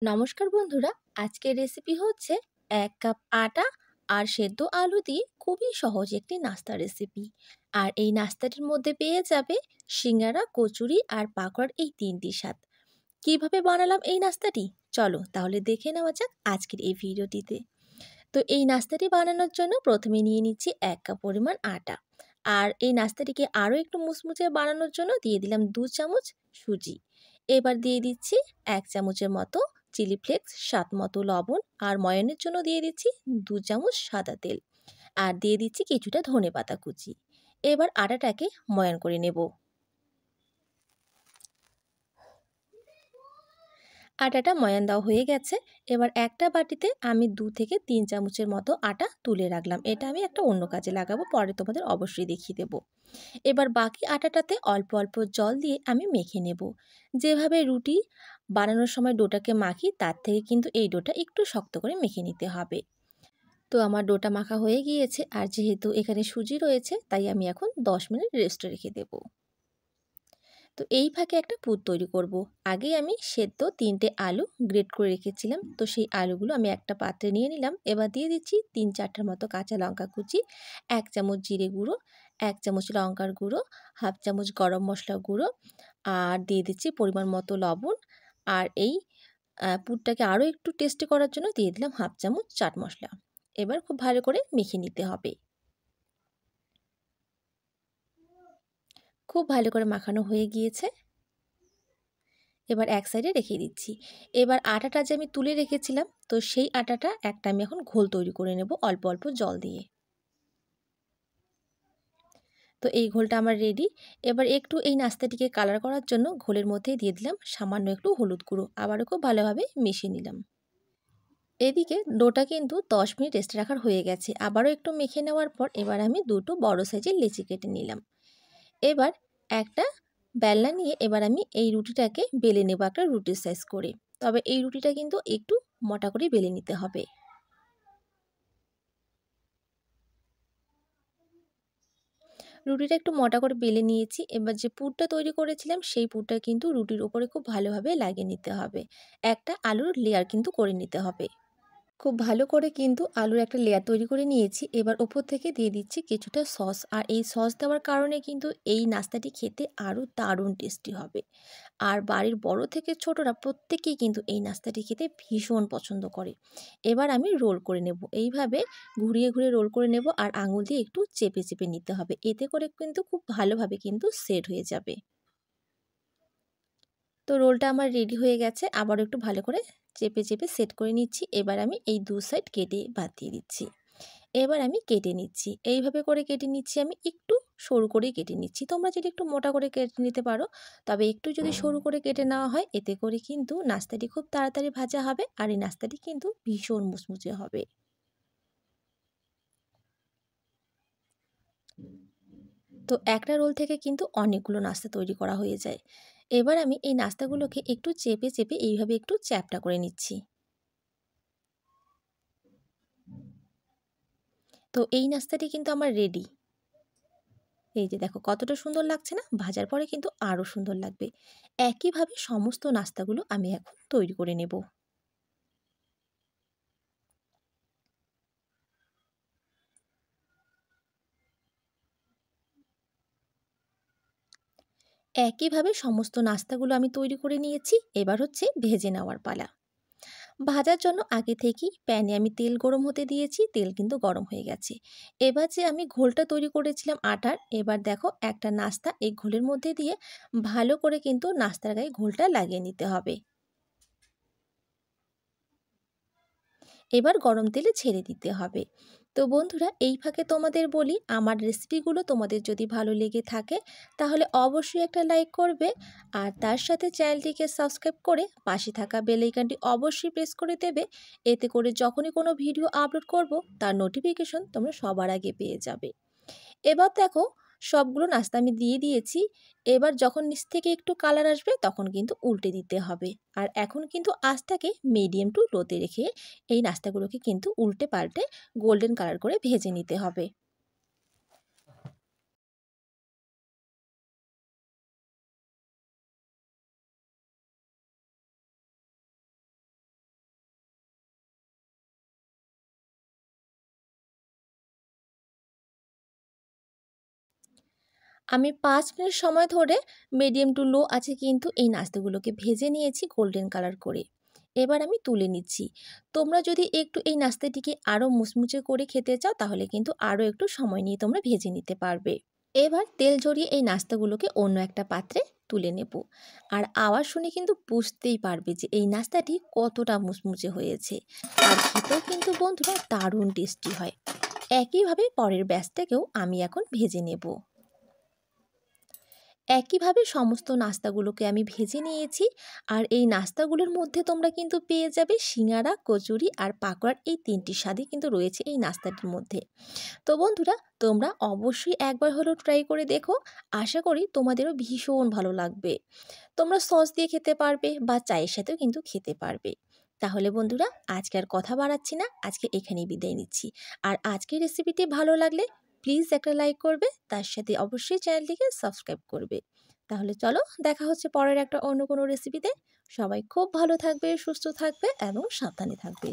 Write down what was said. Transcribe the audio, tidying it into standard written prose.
নমস্কার বন্ধুরা, আজকের রেসিপি হচ্ছে ১ কাপ আটা আর সেদ্ধ আলু দিয়ে খুবই সহজ একটি নাস্তা রেসিপি। আর এই নাস্তাটির মধ্যে পেয়ে যাবে সিঙ্গারা, কচুরি আর পাকোড়ার এই ৩টি স্বাদ। কিভাবে বানালাম এই নাস্তাটি? চলো তাহলে দেখে নেওয়া যাক আজকের এই ভিডিওটিতে। তো এই নাস্তাটি বানানোর জন্য প্রথমে নিয়ে নিচ্ছি ১ কাপ পরিমাণ আটা। আর এই নাস্তাটিকে আরও একটু মুচমুচে বানানোর জন্য দিয়ে দিলাম ২ চামচ সুজি। এবার দিয়ে দিচ্ছি ১ চামচের মতো চিলি ফ্লেক্স, স্বাদ মতো লবণ আর ময়ানের জন্য দিয়ে দিচ্ছি ২ চামচ সাদা তেল। আর দিয়ে দিচ্ছি কিছুটা ধনেপাতা কুচি। এবার আটাটাকে ময়ান করে নেব। আটাটা ময়ান দেওয়া হয়ে গেছে। এবার একটা বাটিতে আমি ২ থেকে ৩ চামচের মতো আটা তুলে রাখলাম। এটা আমি একটা অন্য কাজে লাগাবো, পরে তোমাদের অবশ্যই দেখিয়ে দেব। এবার বাকি আটাটাতে অল্প অল্প জল দিয়ে আমি মেখে নেব। যেভাবে রুটি বানানোর সময় ডোটাকে মাখি তার থেকে কিন্তু এই ডোটা একটু শক্ত করে মেখে নিতে হবে। তো আমার ডোটা মাখা হয়ে গিয়েছে, আর যেহেতু এখানে সুজি রয়েছে তাই আমি এখন ১০ মিনিট রেস্টে রেখে দেব। তো এই ফাঁকে একটা পুর তৈরি করব। আগেই আমি সেদ্ধ ৩টে আলু গ্রেট করে রেখেছিলাম, তো সেই আলুগুলো আমি একটা পাত্রে নিয়ে নিলাম। এবার দিয়ে দিচ্ছি ৩-৪টার মতো কাঁচা লঙ্কা কুচি, ১ চামচ জিরে গুঁড়ো, ১ চামচ লঙ্কার গুঁড়ো, হাফ চামচ গরম মশলা গুঁড়ো, আর দিয়ে দিচ্ছি পরিমাণ মতো লবণ। আর এই পুরটাকে আরও একটু টেস্টি করার জন্য দিয়ে দিলাম হাফ চামচ চাট মশলা। এবার খুব ভালো করে মেখে নিতে হবে। খুব ভালো করে মাখানো হয়ে গিয়েছে। এবার এক সাইডে রেখে দিচ্ছি। এবার আটাটা যে আমি তুলে রেখেছিলাম, তো সেই আটাটা একটা আমি এখন ঘোল তৈরি করে নেব অল্প অল্প জল দিয়ে। তো এই ঘোলটা আমার রেডি। এবার একটু এই নাস্তাটিকে কালার করার জন্য ঘোলের মধ্যে দিয়ে দিলাম সামান্য একটু হলুদ গুঁড়ো। আবারও খুব ভালোভাবে মিশিয়ে নিলাম। এদিকে ডোটা কিন্তু ১০ মিনিট রেস্টে রাখার হয়ে গেছে। আবারও একটু মেখে নেওয়ার পর এবার আমি দুটো বড় সাইজের লেচি কেটে নিলাম। এবার একটা বেলনা নিয়ে এবার আমি এই রুটিটাকে বেলে নেব একটা রুটির সাইজ করে। তবে এই রুটিটা কিন্তু একটু মোটা করে বেলে নিতে হবে। রুটিটা একটু মোটা করে বেলে নিয়েছি। এবার যে পুরটা তৈরি করেছিলাম সেই পুরটা কিন্তু রুটির ওপরে খুব ভালোভাবে লাগিয়ে নিতে হবে। একটা আলুর লেয়ার কিন্তু করে নিতে হবে। খুব ভালো করে কিন্তু আলুর একটা লেয়ার তৈরি করে নিয়েছি। এবার ওপর থেকে দিয়ে দিচ্ছি কিছুটা সস। আর এই সস দেওয়ার কারণে কিন্তু এই নাস্তাটি খেতে আরও দারুণ টেস্টি হবে। আর বাড়ির বড় থেকে ছোটরা প্রত্যেকেই কিন্তু এই নাস্তাটি খেতে ভীষণ পছন্দ করে। এবার আমি রোল করে নেব। এইভাবে ঘুরিয়ে ঘুরিয়ে রোল করে নেব, আর আঙুল দিয়ে একটু চেপে চেপে নিতে হবে। এতে করে কিন্তু খুব ভালোভাবে কিন্তু সেট হয়ে যাবে। তো রোলটা আমার রেডি হয়ে গেছে। আবারও একটু ভালো করে চেপে চেপে সেট করে নিচ্ছি। এবার আমি এই ২ সাইড কেটে বাদ দিয়ে দিচ্ছি। এবার আমি কেটে নিচ্ছি। এইভাবে করে কেটে নিচ্ছি, আমি একটু সরু করেই কেটে নিচ্ছি। তোমরা যদি একটু মোটা করে কেটে নিতে পারো। তবে একটু যদি সরু করে কেটে নেওয়া হয় এতে করে কিন্তু নাস্তাটি খুব তাড়াতাড়ি ভাজা হবে, আর এই নাস্তাটি কিন্তু ভীষণ মুচমুচে হবে। তো একটা রোল থেকে কিন্তু অনেকগুলো নাস্তা তৈরি করা হয়ে যায়। এবার আমি এই নাস্তাগুলোকে একটু চেপে চেপে এইভাবে একটু চ্যাপ্টা করে নিচ্ছি। তো এই নাস্তাটি কিন্তু আমার রেডি। এই যে দেখো কতটা সুন্দর লাগছে না? ভাজার পরে কিন্তু আরও সুন্দর লাগবে। একইভাবে সমস্ত নাস্তাগুলো আমি এখন তৈরি করে নেব। একইভাবে সমস্ত নাস্তাগুলো আমি তৈরি করে নিয়েছি। এবার হচ্ছে ভেজে নেওয়ার পালা। ভাজার জন্য আগে থেকেই প্যানে আমি তেল গরম হতে দিয়েছি। তেল কিন্তু গরম হয়ে গেছে। এবার যে আমি ঘোলটা তৈরি করেছিলাম আটার, এবার দেখো একটা নাস্তা এই ঘোলের মধ্যে দিয়ে ভালো করে কিন্তু নাস্তার গায়ে ঘোলটা লাগিয়ে নিতে হবে। এবার গরম তেলে ছেড়ে দিতে হবে। তো বন্ধুরা, এই ফাঁকে তোমাদের বলি, আমার রেসিপিগুলো তোমাদের যদি ভালো লেগে থাকে তাহলে অবশ্যই একটা লাইক করবে, আর তার সাথে চ্যানেলটিকে সাবস্ক্রাইব করে পাশে থাকা বেল আইকনটি অবশ্যই প্রেস করে দেবে। এতে করে যখনই কোনো ভিডিও আপলোড করব তার নোটিফিকেশন তোমরা সবার আগে পেয়ে যাবে। এবার দেখো সবগুলো নাস্তা আমি দিয়ে দিয়েছি। এবার যখন নিচ থেকে একটু কালার আসবে তখন কিন্তু উল্টে দিতে হবে। আর এখন কিন্তু আঁচটাকে মিডিয়াম টু লোতে রেখে এই নাস্তাগুলোকে কিন্তু উল্টে পাল্টে গোল্ডেন কালার করে ভেজে নিতে হবে। আমি 5 মিনিট সময় ধরে মিডিয়াম টু লো আঁচে কিন্তু এই নাস্তাগুলোকে ভেজে নিয়েছি গোল্ডেন কালার করে। এবার আমি তুলে নিচ্ছি। তোমরা যদি একটু এই নাস্তাটিকে আরও মুচমুচে করে খেতে চাও তাহলে কিন্তু আরও একটু সময় নিয়ে তোমরা ভেজে নিতে পারবে। এবার তেল ঝরিয়ে এই নাস্তাগুলোকে অন্য একটা পাত্রে তুলে নেব। আর আওয়াজ শুনে কিন্তু বুঝতেই পারবে যে এই নাস্তাটি কতটা মুচমুচে হয়েছে। আর খেতেও কিন্তু বন্ধুরা দারুণ টেস্টি হয়। একইভাবে পরের ব্যাচটাকেও আমি এখন ভেজে নেব। একইভাবে সমস্ত নাস্তাগুলোকে আমি ভেজে নিয়েছি। আর এই নাস্তাগুলোর মধ্যে তোমরা কিন্তু পেয়ে যাবে সিঙ্গারা, কচুরি আর পাকোড়ার এই ৩টি স্বাদই কিন্তু রয়েছে এই নাস্তাটির মধ্যে। তো বন্ধুরা, তোমরা অবশ্যই একবার হলেও ট্রাই করে দেখো। আশা করি তোমাদেরও ভীষণ ভালো লাগবে। তোমরা সস দিয়ে খেতে পারবে বা চায়ের সাথেও কিন্তু খেতে পারবে। তাহলে বন্ধুরা, আজকে আর কথা বাড়াচ্ছি না, আজকে এখানেই বিদায় নিচ্ছি। আর আজকের রেসিপিটি ভালো লাগলে প্লিজ একটা লাইক করবে, তার সাথে অবশ্যই চ্যানেলটিকে সাবস্ক্রাইব করবে। তাহলে চলো, দেখা হচ্ছে পরের একটা অন্য কোনো রেসিপিতে। সবাই খুব ভালো থাকবে, সুস্থ থাকবে এবং সাবধানে থাকবে।